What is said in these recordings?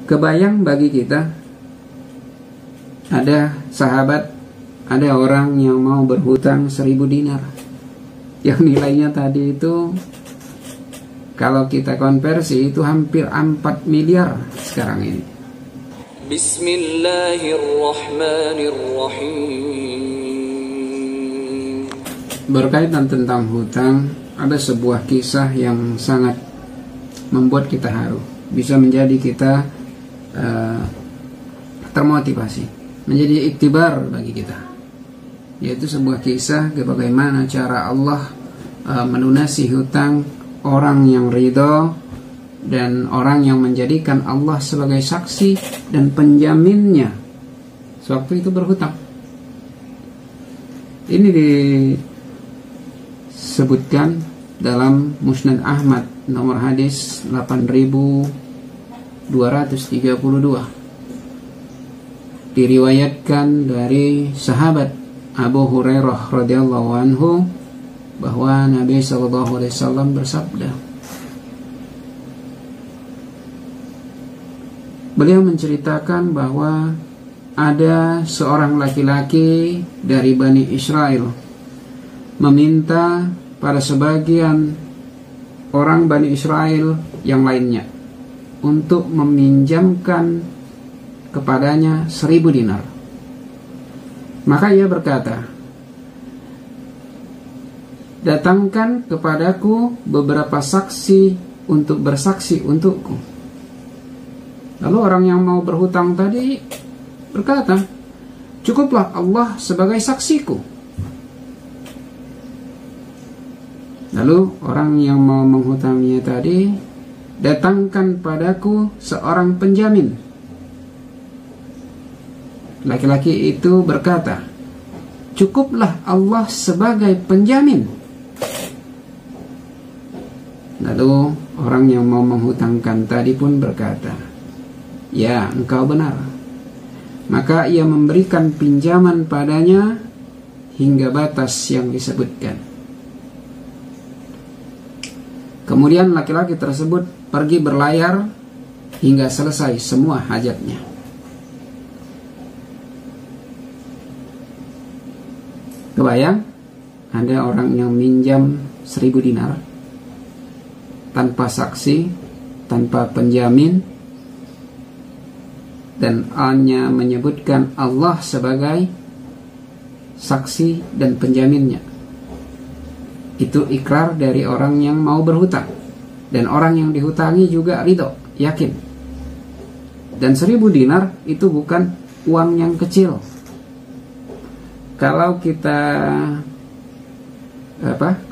Kebayang bagi kita, ada sahabat, ada orang yang mau berhutang 1000 dinar, yang nilainya tadi itu kalau kita konversi itu hampir 4 miliar sekarang ini. Bismillahirrahmanirrahim. Berkaitan tentang hutang, ada sebuah kisah yang sangat membuat kita haru, bisa menjadi kita termotivasi, menjadi iktibar bagi kita, yaitu sebuah kisah bagaimana cara Allah melunasi hutang orang yang ridho dan orang yang menjadikan Allah sebagai saksi dan penjaminnya sewaktu itu berhutang. Ini disebutkan dalam Musnad Ahmad nomor hadis 8232. Diriwayatkan dari sahabat Abu Hurairah radhiyallahu anhu bahwa Nabi sallallahu alaihi wasallam bersabda, beliau menceritakan bahwa ada seorang laki-laki dari Bani Israel meminta pada sebagian orang Bani Israel yang lainnya untuk meminjamkan kepadanya 1000 dinar. Maka ia berkata, datangkan kepadaku beberapa saksi untuk bersaksi untukku. Lalu orang yang mau berhutang tadi berkata, cukuplah Allah sebagai saksiku. Lalu orang yang mau menghutanginya tadi, datangkan padaku seorang penjamin. Laki-laki itu berkata, cukuplah Allah sebagai penjamin. Lalu orang yang mau menghutangkan tadi pun berkata, ya, engkau benar. Maka ia memberikan pinjaman padanya hingga batas yang disebutkan. Kemudian laki-laki tersebut pergi berlayar hingga selesai semua hajatnya. Kebayang, ada orang yang minjam 1000 dinar tanpa saksi, tanpa penjamin, dan hanya menyebutkan Allah sebagai saksi dan penjaminnya. Itu ikrar dari orang yang mau berhutang, dan orang yang dihutangi juga ridho, yakin. Dan 1000 dinar itu bukan uang yang kecil. Kalau kita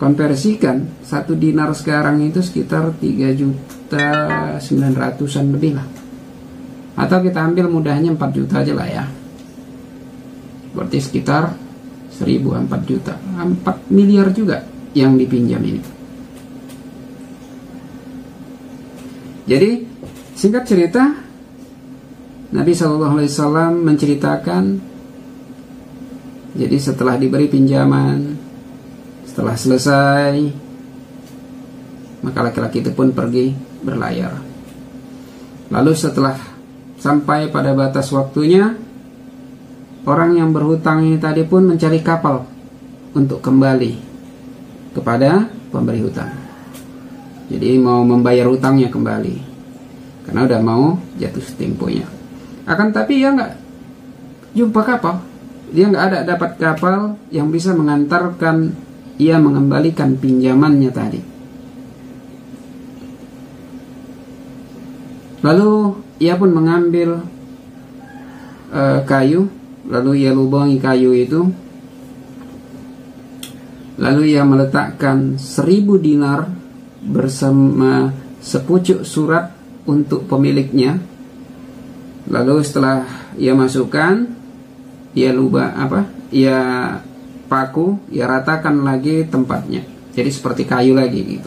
konversikan 1 dinar sekarang itu sekitar 3.900.000-an lebih lah. Atau kita ambil mudahnya 4 juta aja lah ya. Berarti sekitar 4 juta, 4 miliar juga yang dipinjam ini. Jadi singkat cerita, Nabi SAW menceritakan, jadi setelah diberi pinjaman, setelah selesai, maka laki-laki itu pun pergi berlayar. Lalu setelah sampai pada batas waktunya, orang yang berhutang ini tadi pun mencari kapal untuk kembali kepada pemberi hutang. Jadi mau membayar hutangnya kembali, karena udah mau jatuh temponya. Akan tapi ya nggak jumpa kapal. Dia nggak ada dapat kapal yang bisa mengantarkan ia mengembalikan pinjamannya tadi. Lalu ia pun mengambil kayu, lalu ia lubangi kayu itu, lalu ia meletakkan 1000 dinar bersama sepucuk surat untuk pemiliknya. Lalu setelah ia masukkan, ia paku, ia ratakan lagi tempatnya, jadi seperti kayu lagi gitu.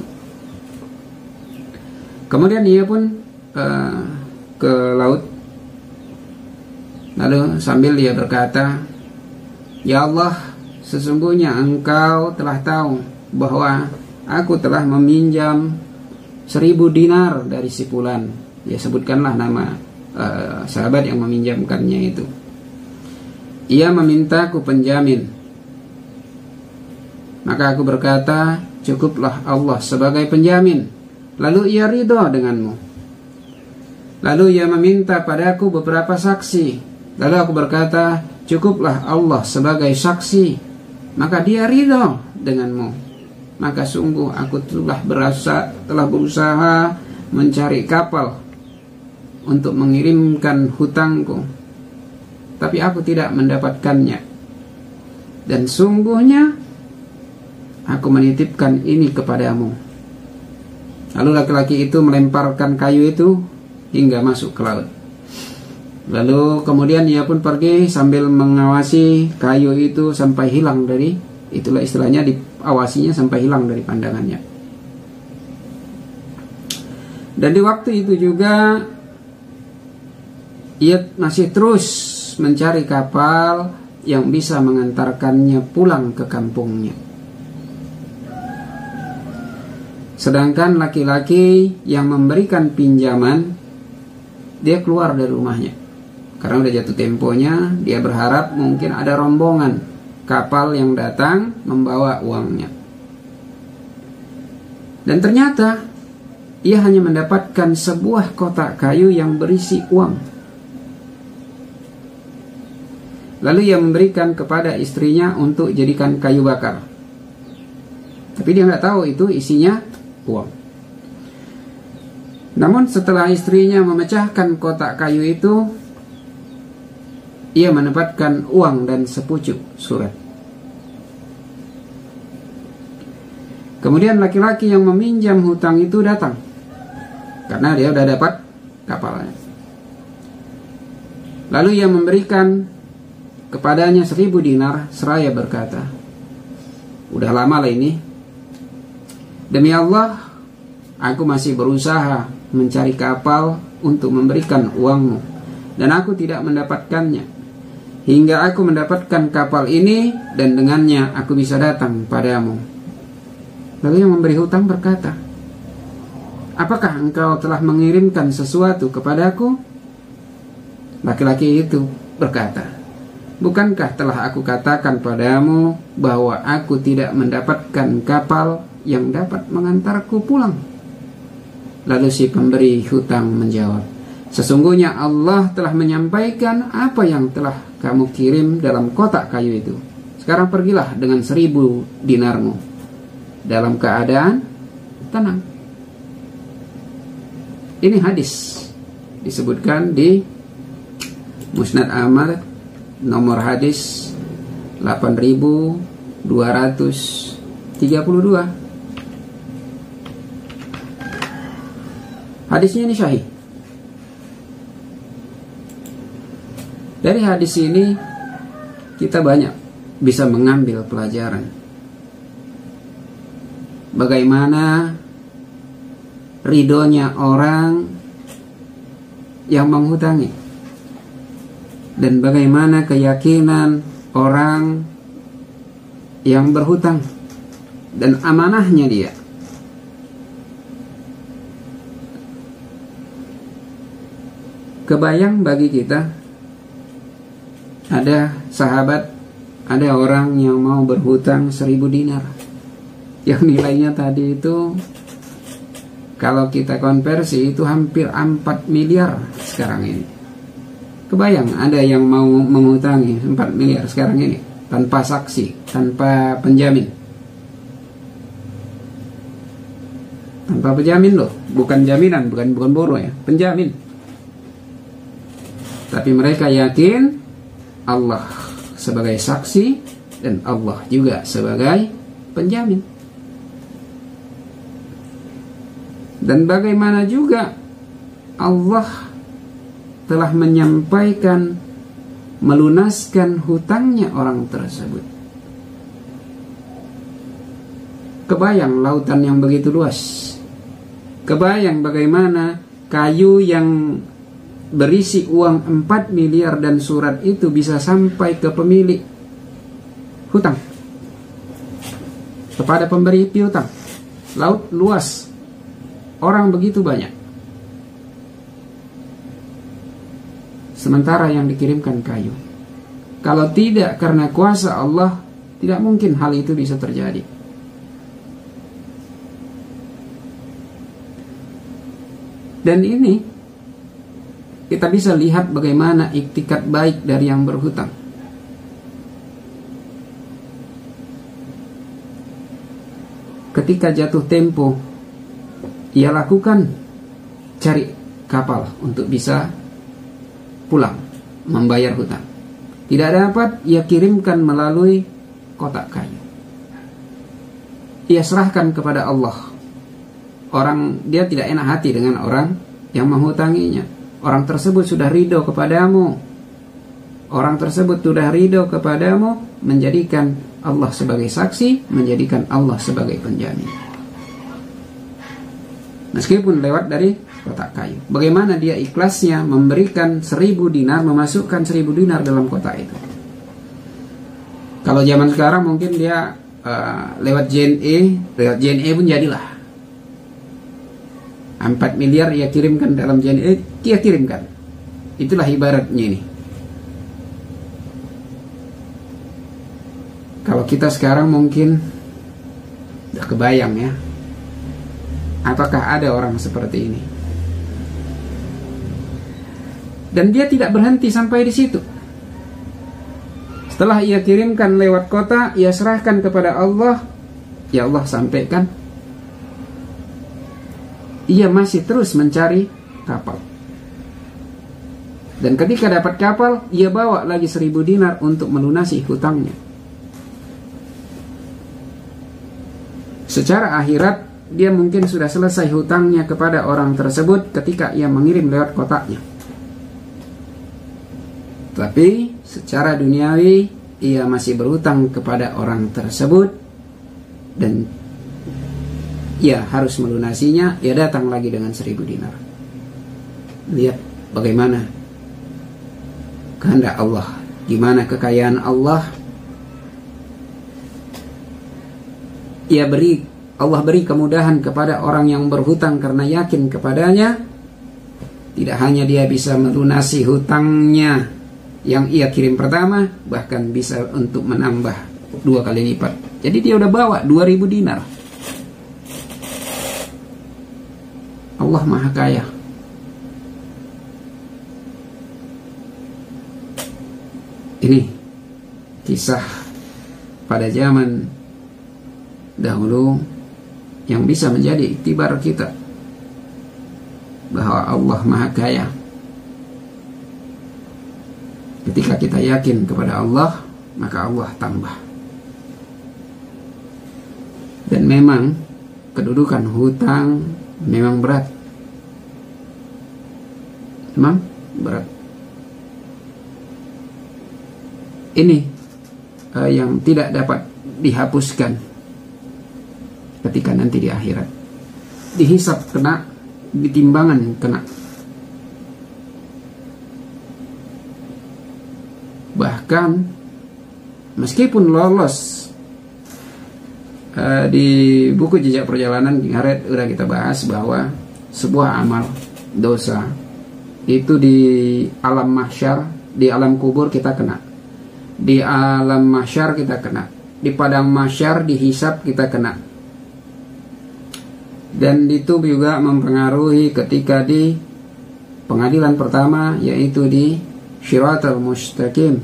Kemudian ia pun ke laut, lalu sambil dia berkata, ya Allah, sesungguhnya engkau telah tahu bahwa aku telah meminjam 1000 dinar dari si fulan. Dia sebutkanlah nama sahabat yang meminjamkannya itu. Ia memintaku penjamin. Maka aku berkata, cukuplah Allah sebagai penjamin. Lalu ia ridho denganmu. Lalu ia meminta padaku beberapa saksi. Lalu aku berkata, cukuplah Allah sebagai saksi. Maka dia ridho denganmu. Maka sungguh aku telah berusaha mencari kapal untuk mengirimkan hutangku, tapi aku tidak mendapatkannya. Dan sungguhnya aku menitipkan ini kepadamu. Lalu laki-laki itu melemparkan kayu itu hingga masuk ke laut. Lalu kemudian ia pun pergi sambil mengawasi kayu itu sampai hilang dari, itulah istilahnya, diawasinya sampai hilang dari pandangannya. Dan di waktu itu juga ia masih terus mencari kapal yang bisa mengantarkannya pulang ke kampungnya. Sedangkan laki-laki yang memberikan pinjaman, dia keluar dari rumahnya karena udah jatuh temponya. Dia berharap mungkin ada rombongan kapal yang datang membawa uangnya. Dan ternyata ia hanya mendapatkan sebuah kotak kayu yang berisi uang. Lalu ia memberikan kepada istrinya untuk jadikan kayu bakar. Tapi dia nggak tahu itu isinya uang. Namun setelah istrinya memecahkan kotak kayu itu, ia mendapatkan uang dan sepucuk surat. Kemudian laki-laki yang meminjam hutang itu datang, karena dia sudah dapat kapalnya. Lalu ia memberikan kepadanya 1000 dinar seraya berkata, udah lama lah ini, demi Allah aku masih berusaha mencari kapal untuk memberikan uangmu, dan aku tidak mendapatkannya, hingga aku mendapatkan kapal ini, dan dengannya aku bisa datang padamu. Lalu yang memberi hutang berkata, apakah engkau telah mengirimkan sesuatu kepadaku? Laki-laki itu berkata, bukankah telah aku katakan padamu bahwa aku tidak mendapatkan kapal yang dapat mengantarku pulang? Lalu si pemberi hutang menjawab, sesungguhnya Allah telah menyampaikan apa yang telah kamu kirim dalam kotak kayu itu. Sekarang pergilah dengan 1000 dinarmu dalam keadaan tenang. Ini hadis disebutkan di Musnad Ahmad, nomor hadis 8232. Hadisnya ini sahih. Dari hadis ini kita banyak bisa mengambil pelajaran bagaimana ridhonya orang yang menghutangi, dan bagaimana keyakinan orang yang berhutang dan amanahnya dia. Kebayang bagi kita, ada sahabat, ada orang yang mau berhutang 1000 dinar, yang nilainya tadi itu kalau kita konversi itu hampir 4 miliar sekarang ini. Kebayang ada yang mau mengutangi 4 miliar sekarang ini tanpa saksi, tanpa penjamin. Tanpa penjamin loh, bukan jaminan, bukan boro ya, penjamin. Tapi mereka yakin Allah sebagai saksi dan Allah juga sebagai penjamin. Dan bagaimana juga Allah telah menyampaikan melunaskan hutangnya orang tersebut. Kebayang lautan yang begitu luas. Kebayang bagaimana kayu yang berisi uang 4 miliar dan surat itu bisa sampai ke pemilik hutang, kepada pemberi piutang. Laut luas, orang begitu banyak. sementara yang dikirimkan kayu. Kalau tidak karena kuasa Allah, tidak mungkin hal itu bisa terjadi. Dan ini kita bisa lihat bagaimana iktikad baik dari yang berhutang. Ketika jatuh tempo, ia lakukan cari kapal untuk bisa pulang membayar hutang. Tidak dapat, ia kirimkan melalui kotak kayu. Ia serahkan kepada Allah. Dia tidak enak hati dengan orang yang menghutanginya. Orang tersebut sudah ridho kepadamu. Orang tersebut sudah ridho kepadamu, menjadikan Allah sebagai saksi, menjadikan Allah sebagai penjamin. Meskipun lewat dari kotak kayu. Bagaimana dia ikhlasnya memberikan 1000 dinar, memasukkan 1000 dinar dalam kotak itu. Kalau zaman sekarang mungkin dia lewat JNE pun jadilah. 4 miliar ia kirimkan dalam JNE, dia kirimkan. Itulah ibaratnya ini. Kalau kita sekarang mungkin udah kebayang ya, apakah ada orang seperti ini? Dan dia tidak berhenti sampai di situ. Setelah ia kirimkan lewat kota, ia serahkan kepada Allah. Ya Allah, sampaikan. Ia masih terus mencari kapal. Dan ketika dapat kapal, ia bawa lagi 1000 dinar untuk melunasi hutangnya. Secara akhirat, dia mungkin sudah selesai hutangnya kepada orang tersebut ketika ia mengirim lewat kotaknya. Tapi secara duniawi, ia masih berhutang kepada orang tersebut dan ia harus melunasinya. Ia datang lagi dengan 1000 dinar. Lihat bagaimana kehendak Allah, gimana kekayaan Allah. Allah beri kemudahan kepada orang yang berhutang karena yakin kepadanya. Tidak hanya dia bisa melunasi hutangnya yang ia kirim pertama, bahkan bisa untuk menambah 2 kali lipat. Jadi dia udah bawa 2000 dinar. Allah Maha Kaya. Ini kisah pada zaman dahulu yang bisa menjadi iktibar kita bahwa Allah Maha Kaya. Ketika kita yakin kepada Allah, maka Allah tambah. Dan memang kedudukan hutang memang berat. Memang berat. Ini yang tidak dapat dihapuskan ketika nanti di akhirat. Dihisab kena, ditimbangan kena. Bahkan meskipun lolos di buku jejak perjalanan kemarin udah kita bahas bahwa sebuah amal dosa itu di alam mahsyar, di alam kubur kita kena, di alam mahsyar kita kena, di padang mahsyar dihisab kita kena. Dan itu juga mempengaruhi ketika di pengadilan pertama, yaitu di Syiratul Mustaqim,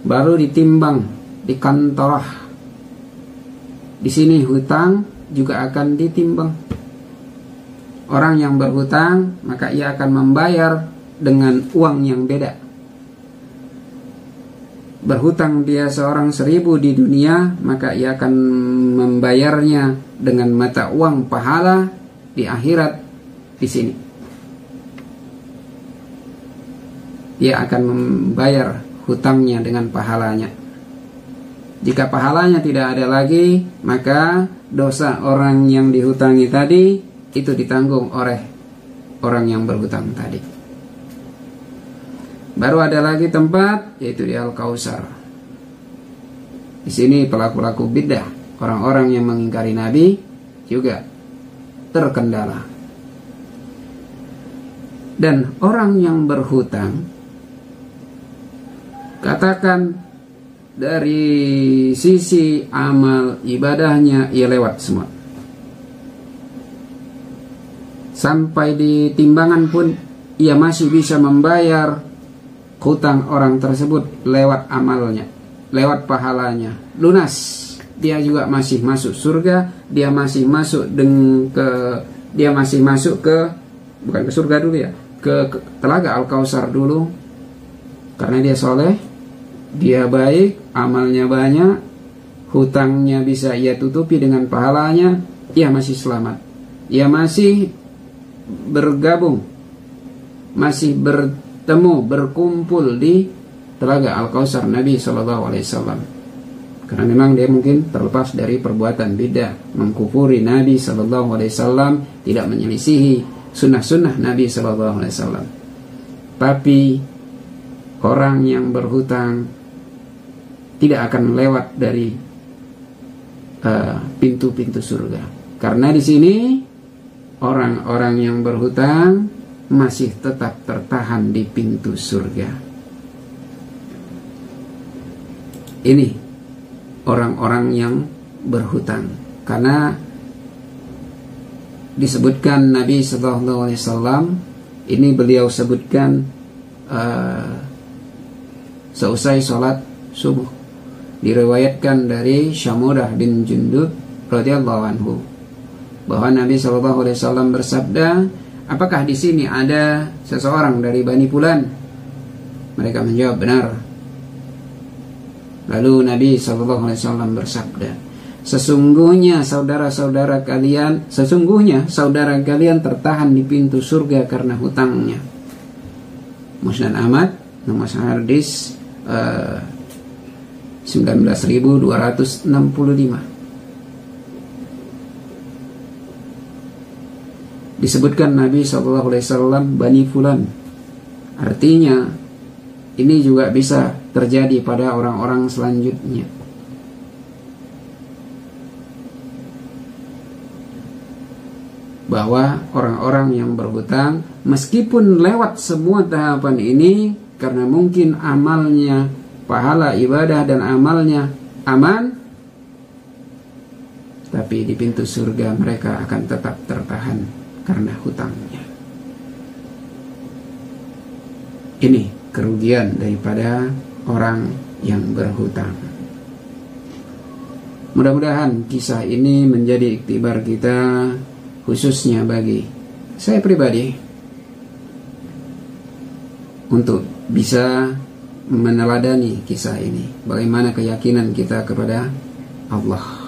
baru ditimbang di kantorah. Di sini hutang juga akan ditimbang. Orang yang berhutang, maka ia akan membayar dengan uang yang beda. Berhutang dia seorang 1000 di dunia, maka ia akan membayarnya dengan mata uang pahala di akhirat di sini. Ia akan membayar hutangnya dengan pahalanya. Jika pahalanya tidak ada lagi, maka dosa orang yang dihutangi tadi itu ditanggung oleh orang yang berhutang tadi. Baru ada lagi tempat, yaitu di Al-Kautsar. Di sini pelaku-pelaku bid'ah, orang-orang yang mengingkari Nabi juga terkendala. Dan orang yang berhutang katakan dari sisi amal ibadahnya ia lewat semua. Sampai di timbangan pun ia masih bisa membayar hutang orang tersebut lewat amalnya, lewat pahalanya, lunas. Dia juga masih masuk surga, dia masih masuk bukan ke surga dulu ya, ke telaga Al-Kautsar dulu, karena dia soleh, dia baik, amalnya banyak, hutangnya bisa ia tutupi dengan pahalanya, ia masih selamat, ia masih bergabung, masih bertemu, berkumpul di telaga Al-Kautsar Nabi SAW. Karena memang dia mungkin terlepas dari perbuatan bid'ah, mengkufuri Nabi SAW, tidak menyelisihi sunnah-sunnah Nabi SAW. Tapi orang yang berhutang tidak akan lewat dari pintu-pintu surga. Karena di sini orang-orang yang berhutang masih tetap tertahan di pintu surga. Ini orang-orang yang berhutang, karena disebutkan Nabi SAW, ini beliau sebutkan seusai sholat subuh. Diriwayatkan dari Syamudah bin Jundub radhiyallahu anhu bahwa Nabi SAW bersabda, apakah di sini ada seseorang dari Bani Fulan? Mereka menjawab, benar. Lalu Nabi SAW bersabda, sesungguhnya saudara kalian tertahan di pintu surga karena hutangnya. Musnad Ahmad nomor hadis 19.265. Disebutkan Nabi SAW Bani Fulan, artinya ini juga bisa terjadi pada orang-orang selanjutnya. Bahwa orang-orang yang berhutang, meskipun lewat semua tahapan ini, karena mungkin amalnya, pahala ibadah dan amalnya aman, tapi di pintu surga mereka akan tetap tertahan karena hutangnya. Ini kerugian daripada orang yang berhutang. Mudah-mudahan kisah ini menjadi iktibar kita, khususnya bagi saya pribadi, untuk bisa meneladani kisah ini. Bagaimana keyakinan kita kepada Allah.